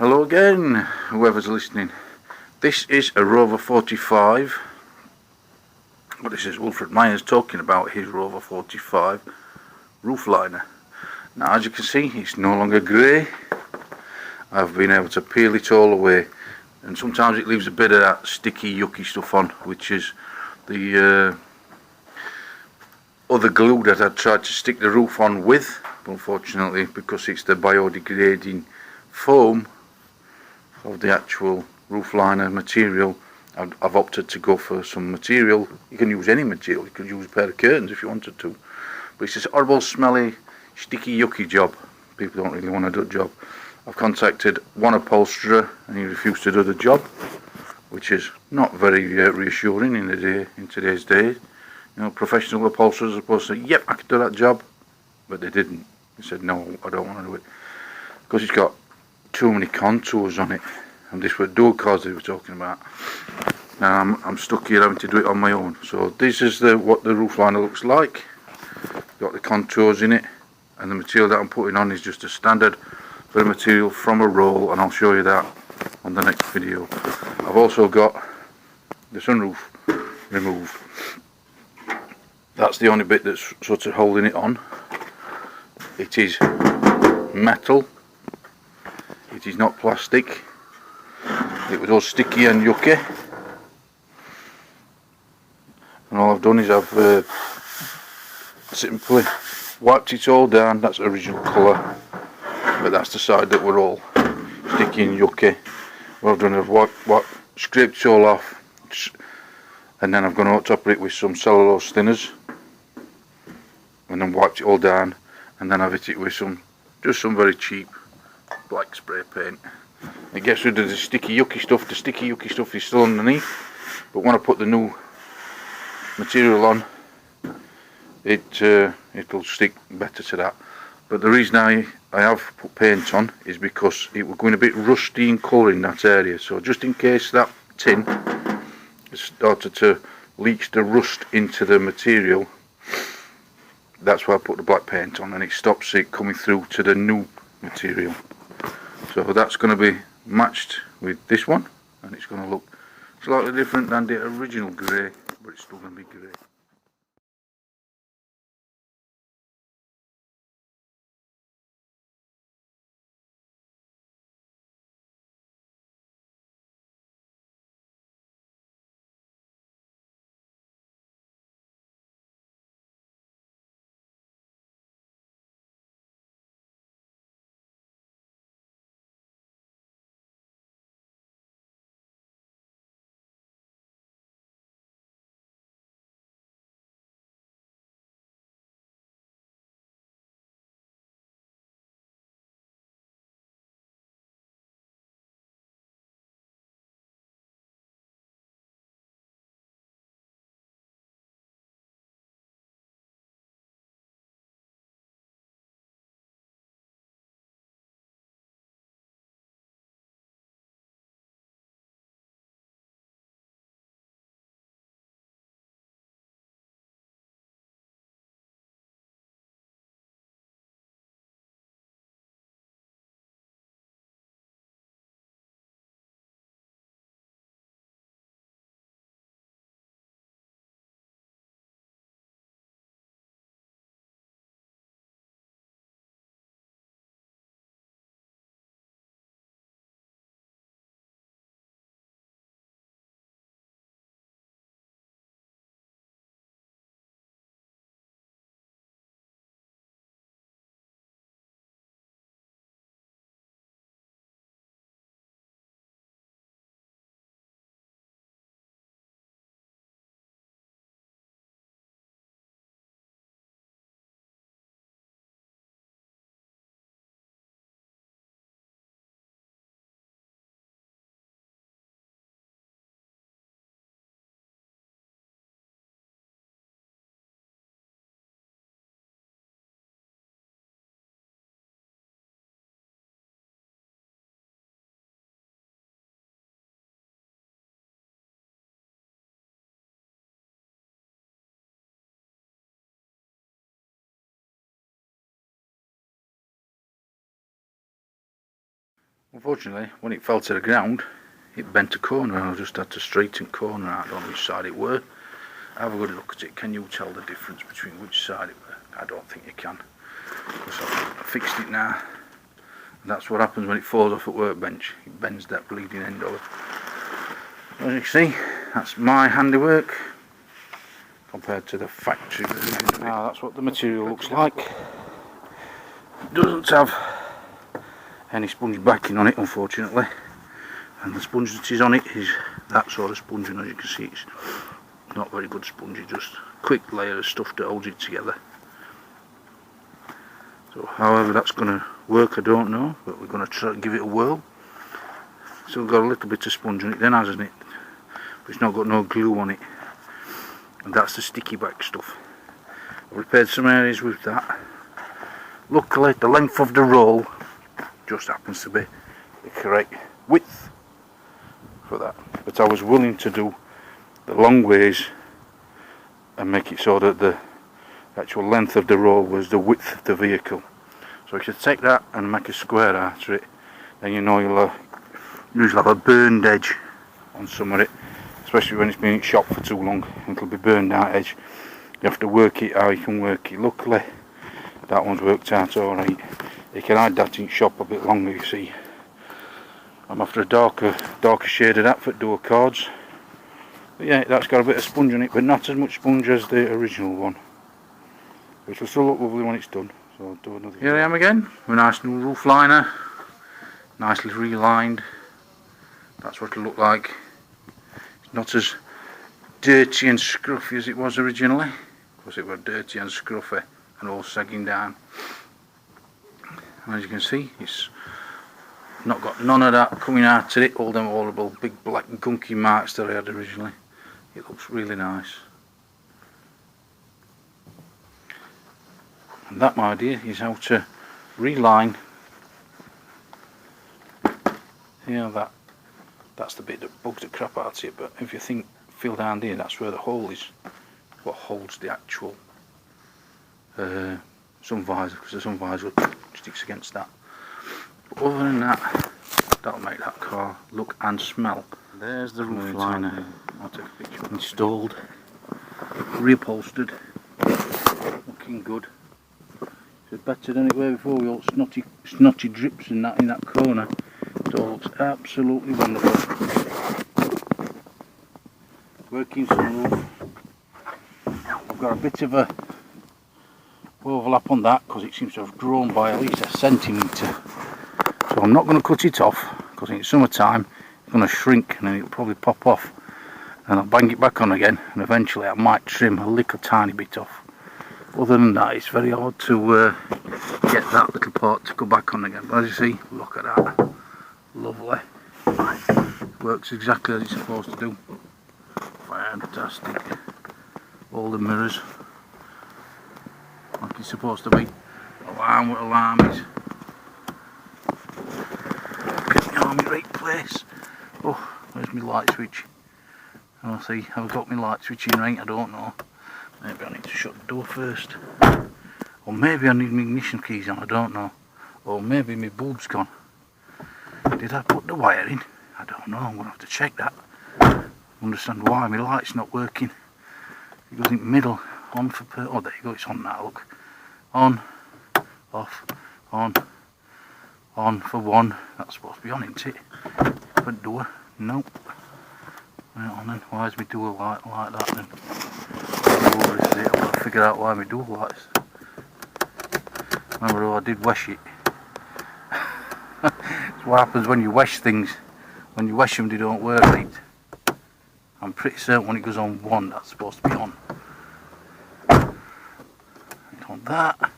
Hello again, whoever's listening. This is a Rover 45. Well, this is Wilfred Myers talking about his Rover 45 Roofliner. Now, as you can see, it's no longer grey. I've been able to peel it all away, and sometimes it leaves a bit of that sticky, yucky stuff on, which is the other glue that I tried to stick the roof on with. But unfortunately, because it's the biodegrading foam of the actual roof liner material, I've opted to go for some material. You can use any material. You could use a pair of curtains if you wanted to, but it's this horrible, smelly, sticky, yucky job. People don't really want to do the job. I've contacted one upholsterer and he refused to do the job, which is not very reassuring in today's day. You know, professional upholsterers are supposed to say, "Yep, I can do that job," but they didn't. They said, "No, I don't want to do it because it's got too many contours on it." And this were dual cores they were talking about. Now I'm stuck here having to do it on my own. So this is what the roof liner looks like. Got the contours in it, and the material that I'm putting on is just a standard bit of material from a roll, and I'll show you that on the next video. I've also got the sunroof removed. That's the only bit that's sort of holding it on. It is metal. It is not plastic. It was all sticky and yucky, and all I've done is I've simply wiped it all down. That's the original colour, but that's the side that were all sticky and yucky. What I've done is scraped it all off, and then I've gone on top of it with some cellulose thinners, and then wiped it all down, and then I've hit it with some very cheap black spray paint. It gets rid of the sticky yucky stuff. The sticky yucky stuff is still underneath, but when I put the new material on, it'll stick better to that. But the reason I have put paint on is because it was going a bit rusty in colour in that area. So just in case that tin started to leach the rust into the material, that's why I put the black paint on, and it stops it coming through to the new material. So that's going to be matched with this one, and it's going to look slightly different than the original grey, but it's still going to be grey. Unfortunately, when it fell to the ground, it bent a corner and I just had to straighten corner out. I don't know which side it were. Have a good look at it. Can you tell the difference between which side it were? I don't think you can. So I fixed it now. And that's what happens when it falls off a workbench. It bends that bleeding end over. So as you can see, that's my handiwork compared to the factory version. Now that's what the material looks like. It doesn't have any sponge backing on it, unfortunately, and the sponge that is on it is that sort of sponge, and as you can see it's not very good sponge, it's just a quick layer of stuff that holds it together. So however that's going to work I don't know, but we're going to try to give it a whirl. Still got a little bit of sponge on it then, hasn't it? But it's not got no glue on it, and that's the sticky back stuff. I've repaired some areas with that. Luckily the length of the roll just happens to be the correct width for that, but I was willing to do the long ways and make it so that the actual length of the roll was the width of the vehicle. So if you take that and make a square out of it, then you know you'll usually have a burned edge on some of it, especially when it's been in shop for too long and it'll be burned out edge. You have to work it how you can work it. Luckily that one's worked out alright. You can hide that in shop a bit longer, you see. I'm after a darker shade of that for door cards. But yeah, that's got a bit of sponge on it, but not as much sponge as the original one, which will still look lovely when it's done. So I'll do another. Here I am again with a nice new roof liner, nicely relined. That's what it'll look like. It's not as dirty and scruffy as it was originally, because it was dirty and scruffy and all sagging down. And as you can see, it's not got none of that coming out of it, all them horrible big black gunky marks that I had originally. It looks really nice. And that, my idea, is how to reline. You know, that's the bit that bugs the crap out of it, but if you feel down there, that's where the hole is, what holds the actual sun visor, because the sun visor sticks against that. But other than that, that'll make that car look and smell. There's the roof liner. I'll take a picture. Installed, reupholstered, looking good. It's better than it were before with all snotty drips in that corner. It all looks absolutely wonderful. Working sunroof. I've got a bit of a overlap on that because it seems to have grown by at least a centimetre. So I'm not going to cut it off because in summertime it's going to shrink and then it'll probably pop off. And I'll bang it back on again, and eventually I might trim a little tiny bit off. Other than that, it's very hard to get that little part to go back on again. But as you see, look at that. Lovely. Works exactly as it's supposed to do. Fantastic. All the mirrors like it's supposed to be. Alarm what alarm is. Get me on my right place. Oh, where's my light switch? I'll see, have I got my light switch in right? I don't know. Maybe I need to shut the door first. Or maybe I need my ignition keys on, I don't know. Or maybe my bulb's gone. Did I put the wire in? I don't know, I'm going to have to check that. Understand why my light's not working. It goes in middle, on for oh there you go, it's on now, look. On, off, on for one. That's supposed to be on, isn't it? Front door, nope. Right on then, why is my door light like that then? I've got to figure out why my door lights. Remember how I did wash it. That's what happens when you wash things. When you wash them they don't work right. I'm pretty certain when it goes on one that's supposed to be on. And on that,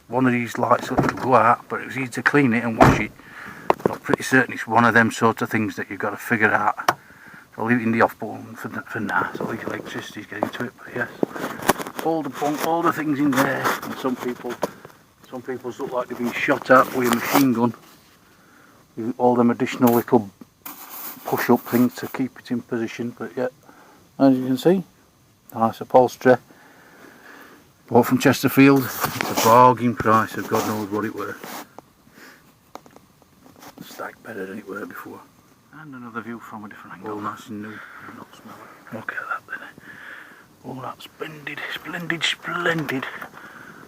one of these lights will go out, but it was easy to clean it and wash it. But I'm pretty certain it's one of them sort of things that you've got to figure out. So I'll leave it in the off button for now, so the electricity's getting to it, but yes. All the things in there, and some people's look like they've been shot at with a machine gun. With all them additional little push-up things to keep it in position, but yeah, as you can see, nice upholstery. Bought from Chesterfield. It's a bargain price of God knows what it were. better than it were before. And another view from a different angle. All nice and new, not smelly. Look at that then. All that splendid, splendid, splendid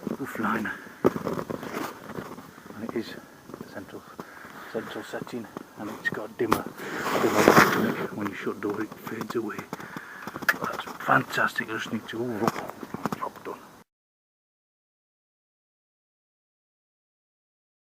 Roofliner. And it is central setting, and it's got dimmer light in it. When you shut door it fades away. That's fantastic. I just need to